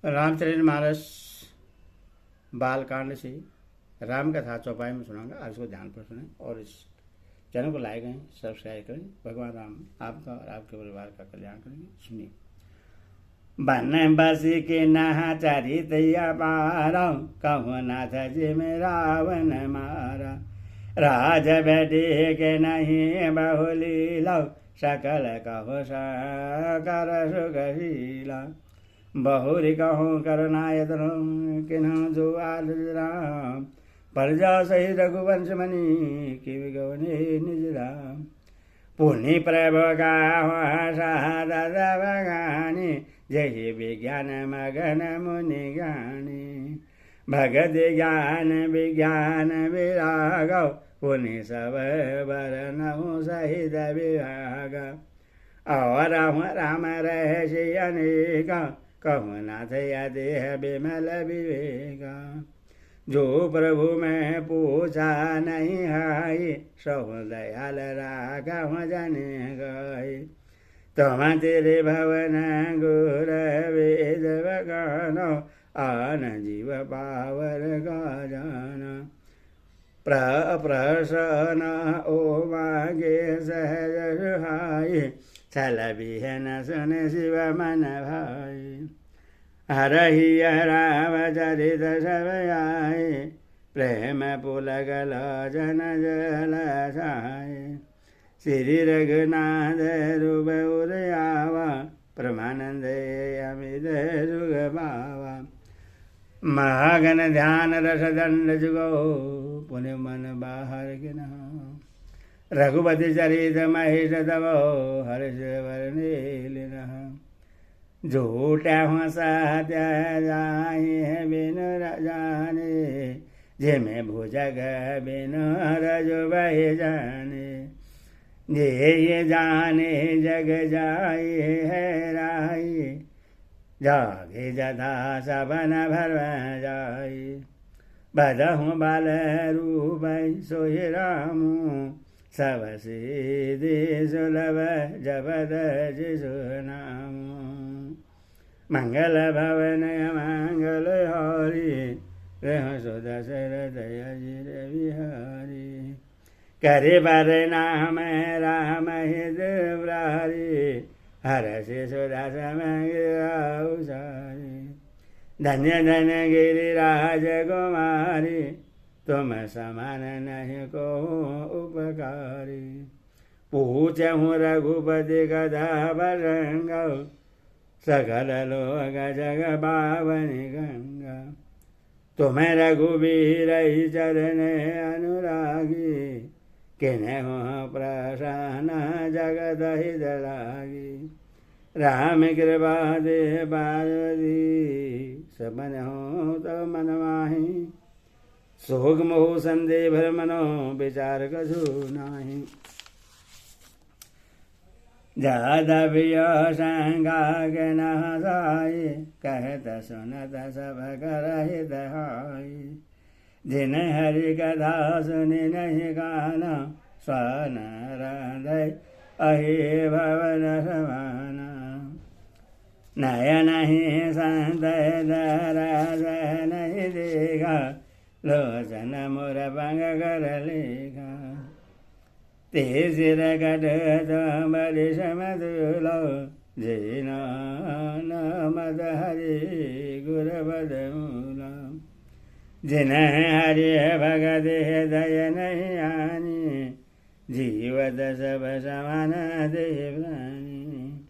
रामचरितमानस बालकांड से राम कथा चौपाई में सुनाऊंगा। आप इसको ध्यान पर सुने और इस चैनल को लाइक करें, सब्सक्राइब करें। भगवान राम आपका और आपके परिवार का कल्याण करेंगे। सुनिए। बन बसी के नहा चरितैया पारा, कहु नाथ जी में रावण मारा। राज बैठे के नहीं बहुलीला, सकल कहो कर सुखशीला। बहुरी कहूँ करनायतन किन्ह जो आल राम। प्रजा सही रघुवंश मणि कि गवने निज राम। पुनि प्रभु गानी, जय विज्ञान मगन मुनि ज्ञानी। भगत ज्ञान विज्ञान विराग, पुनि सब बरनहु सहित विभाग। और राम रहस्य अनेक, कहु नाथ देह विमल विवेका। जो प्रभु में पूछा नहीं है, सहो दयाल राघव जने गए। तुम तेरे भवन गुर वेद बगानो, आन जीव पावर गान। प्रसन ओ मागे सहज सुहाई, छल बिहन सुन शिव मन भाई। हरहि राम चरित सब आए, प्रेम पुलगल जन जल छाए। श्री रघुनाथ रूप उदयावा, परमानंद अमित सुख पावा। महागण ध्यान रस दंड जुगो, पुण्य मन बाहर गिना। रघुपति चरित महेश तबो, हर्ष वर्णिल नहा। झूठ सत्य जाहि बिनु जाने, जिमे भुजग बिनु रजु बहि जाने। जे जाने जग जाई है राई, जागे जथा सबन भर जाई। बदहु बल रूप सोहि रामु, सब सिद्धि सुलभ जपत जिसु नामु। मंगल भवन मंगल हारी, रह सो दशरथ अजिर बिहारी। करे बर नाम राम हित ब्रारी, हरषि सुदस मंगसारी। धन्य धन्य गिरिराज कुमारी, तुम समान नहीं को उपकारी। पूछहु रघुपति कथा प्रसंग, सकल लोक जग पावनि गंगा। तुम्हें रघुबीर चरण अनुरागी, किन्हु प्रसन्न जगत हित लागी। राम कृपा दे पार्वती, सबन हो तो मन माही। सोग मोह संदेह भर मनो, विचार कछु नाही। ज्यादा संगा के नहाई, कहत सुनत सब कर हित हाई। जिन हरि कथा सुनि नहीं गाना, स्वान हृदय अहि भवन समाना। नयन ही संत दरस नहीं देगा, लोचन मोर भंग कर लेगा। ते सिर कट बलि समदुलो, जिन मद हरि गुर बदमूला। जिन हरि भगत हृदय नहीं आनी, जीवत सब समान देव प्राणी।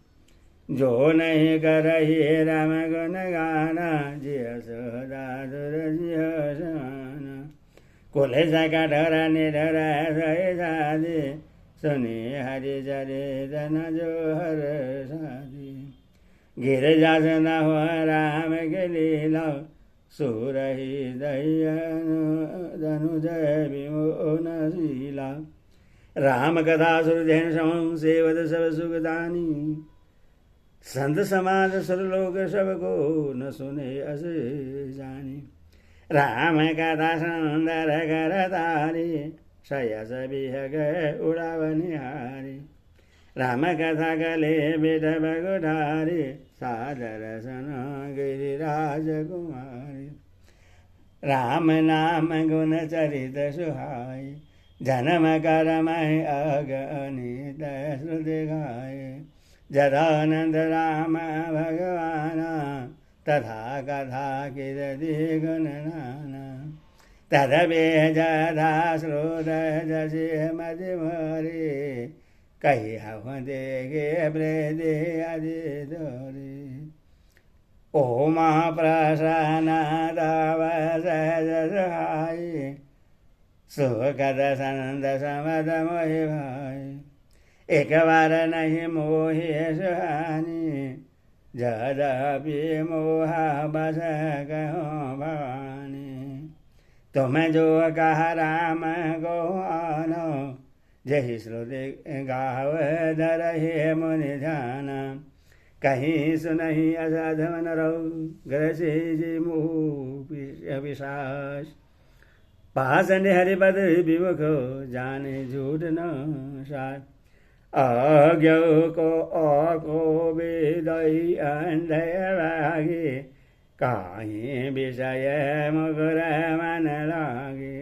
जो नहीं करहि राम गुण गाना, जिय सोदा दुर जिय समाना। कुल सकट निधर सहि साधि, सुनि हरि चरित न जो हर साधि। गिरिजासन हो राम के लीला, सुरहि धनुज विमोहन शीला। राम कथा सुरजन समं, सेवत सब सुखदानी। संत समाज सुरलोक सब को, न सुने अस जानी। राम कथा सुंदर कर तारी, सयस बिहग उड़ावनिहारी। राम कथा गले बिठ बगुठारी, सादर सन गिरिराज कुमारी। राम नाम गुण चरित सुहाई, जन्म कर्म अगणित श्रुति गाये। जदानंद राम भगवान, तथा कथा कीर्ति गुण नाना। तदवे जदा श्रुत जसि मति मरी, कही हूँ देखे वृद्धि अति दोरी। ओम प्रसन्न तव सहज सहाय, सुखद संद समद मोहि भाई। एक बार नहीं मोहि सुहानी, जदपि मोह बस कहो भवानी। तुम जो कहा राम को आनो, जही श्रुति गाव धरहि मुनि ध्यान। कहीं सुनहि असाधन रहो, ग्रसे जी मुँह पिशाच। पाषण हरिपद विमुख, जाने झूठ न साच। अज्ञ को विदई अंधय भागे, काहीं विषय मुकुर मन लागे।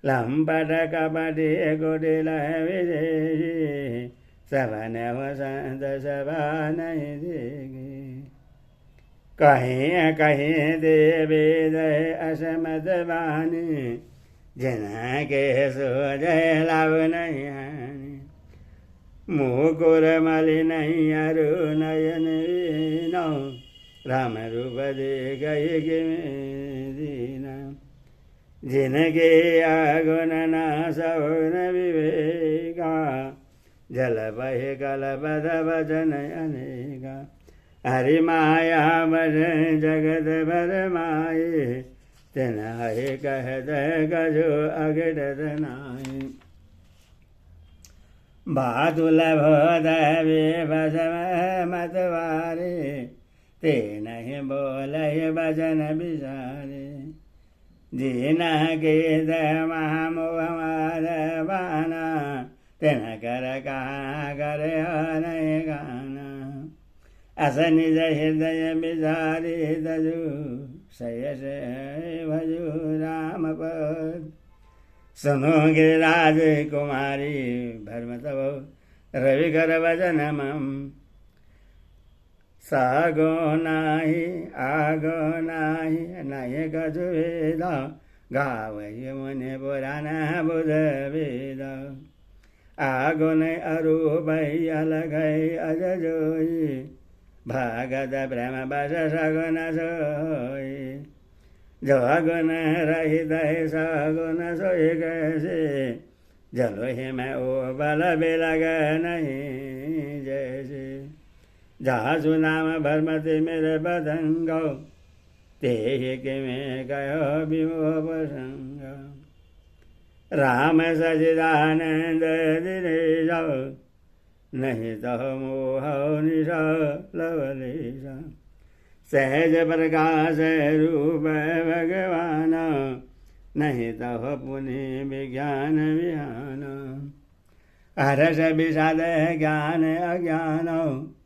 लंपट कपटे कुटिल विजयी, सबन वसंत सभा नहीं देगी। कहीं कहीं देवी दय असमत वाणी, जिनके सुजय लाभ नहीं हानि। मुकुर मलि नहीं अरु नयन वीनो, राम रूप दे गई दीना। जिनके आगुन न सौन विवेका, जल बहे कल पद वचन अनेका। हरि माया बन जगत भर माये, तिन हरि कहत गजो अगडत नाई। बातुल भोदवे भसम मतवारे, ते नहीं बोले भजन बिचारे। जीना के महामोह माधवाना, तिन कर कहाँ करे नहीं गाना। अस निज हृदय बिचारी तजु, सयस भजु राम पद। सुनो गिरिराज कुमारी, भरम तब रवि कर वचन मम। सागो नाही आगो नाही, नहीं कछु वेद। गावहि मुनि पुराण बुध वेद। आगो नहीं अरूप अलगै अज जोई, भगत ब्रह्म बस सगुन सोई। जो गुण रहित सगुन सोई कैसे, जलो ही मैं ओ बल बिलग नहीं जैसे। जासु नाम भरमति मेरे बदंग, ते कि मैं कहो विमोह प्रसंग। राम सचिदानंद दिनेश, नहीं तो मोह निश लवलेश। सहज प्रकाश रूप भगवान, नहीं तो पुनि विज्ञान विहान। हरस विषाद ज्ञान अज्ञान,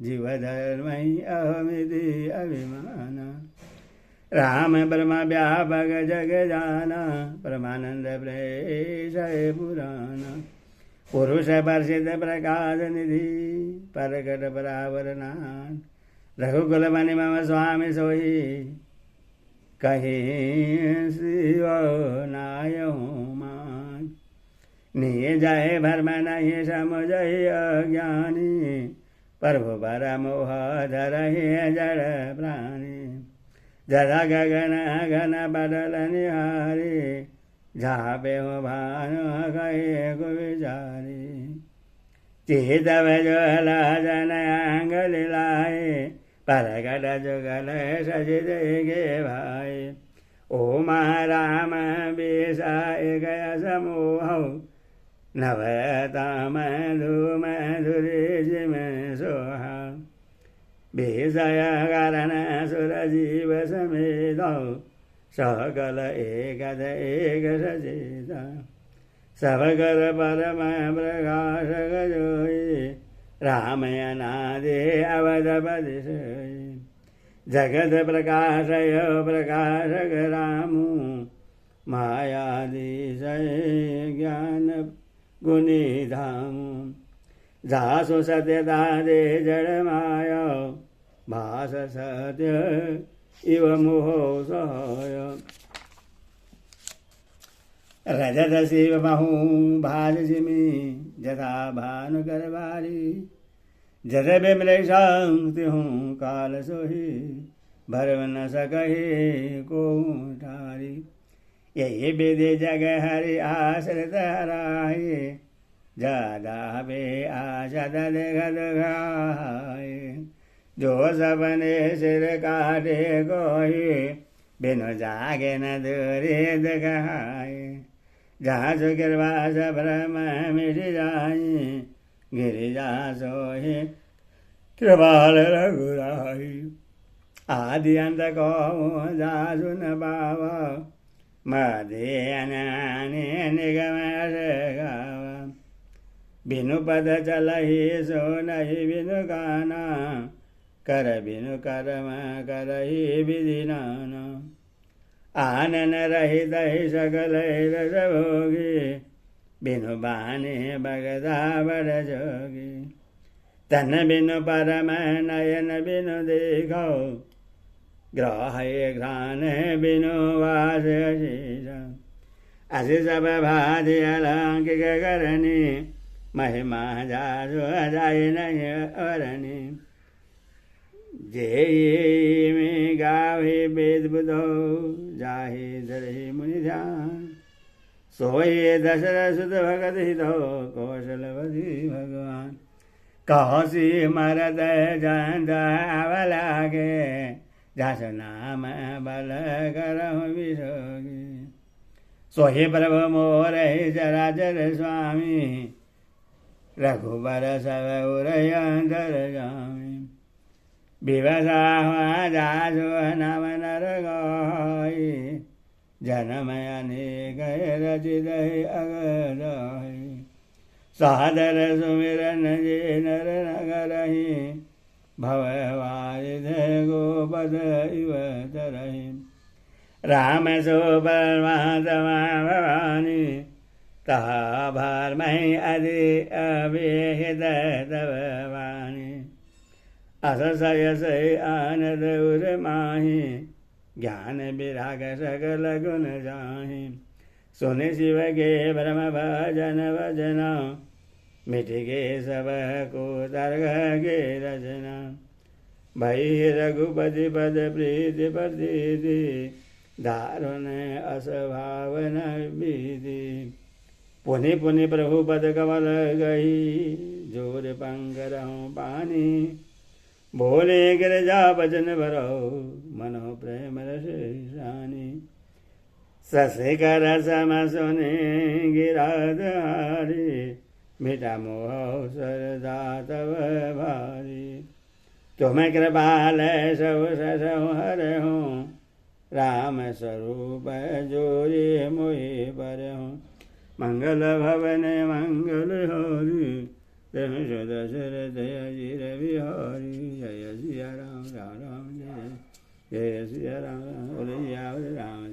जीव धर्म अहमिति अभिमान। राम ब्रह्म व्यापक जग जाना, परमानंद प्रेषय पुराण। पुरुष परिषद प्रकाश निधि, प्रकट परावरनाथ। रघुकुल मणि मम स्वामी सोई, कहीं शिव नाय मान। निय जय भर्म नहीं समुझय अज्ञानी, प्रभु पर मोह धरहि जड़ प्राणी। जरा गगन घन बदल निहारी, झापे हो भानु कहे को विचारी। चित ज्वल जन अंगल लाए, परगट जुगल सजिद गे भाई। ओम राम बिसाय गय समूह, नवताम धूम धुरी जिम सोहा। विषय कारण सुर जीव समेत, सकल एकद एक सचेत। सब कर परम प्रकाश गजोई, राम अनादि अवधपति जगत प्रकाशय प्रकाशक रामु मायादिशय ज्ञान गुणिधामु जासु सत्यता दे जड़ माया भास सत्य इव मोहो सहाय रजत शिव बहु भाजिमी जथा भानुकरवारी जद बिमल शांति हूँ काल सोही भरव न सकही को ठारी यही विधि जग हरि आश्रित हराए ज्यादा बे आशा देखत घाय जो सबने सिर काटे कोई बिनु जागे न दूरी दिखाए जहाँ सो गिरवास भ्रम मिट जाई गिरिजा सोहि कृपाल रघुराई आदि अंत को जासु न बावा मधे अनाने निगम गावा बिनु पद चलहि सो नहीं बिनु गाना कर बिनु कर्म करहि विधि नाना आनन रहित सकल रस भोगी बिनु बाने भगता बड़ जोगी तन बिनु परम नयन बिनु देखो ग्रह घ्राण बिनु वास असी सब भाति अलंकिक करनी महिमा जासु जाय नहीं अरणी जे में गावे वेद बुधो जाहे धरे मुनि ध्यान सोये दशरथ सुत भगत हितो कौशलवती भगवान कौशी मरद जंत अवलागे जस नाम बल करहु विसोगी सोहे प्रभु मोर चराचर स्वामी रघुबर सब उरय अंतर जामी विवसा जासु नम नर गाय जन्म अनेक रचित अगर सादर सुमिरन जे नर नगरहि भववारिध गोपद इव तरहि राम सो परमात्मा भवानी तहा भार महि अधि अभिहित तव वाणी अससयस आनद उर माही ज्ञान विराग सकल गुण जाहि सुन शिव के ब्रह्म भजन भजना मिट गे सब को दर्ग के रचना भई रघुपति पद प्रीति प्रतीति दारुण असभावन विधि पुनि पुनि प्रभु पद कमल गई जोर पंकरहु पानी बोले गिरजा भजन भरो मनो प्रेम रस रानी सशिकर सम सुने गिराधारी मिटा मोह सरदा तव भारी तुम कृपाल सब ससहु हरहु राम स्वरूप जोरे मोहि परहु मंगल भवन मंगल हरि दशरथ अजिर बिहारी जय सिया राम राम राम जय जय सिया राम बोले राम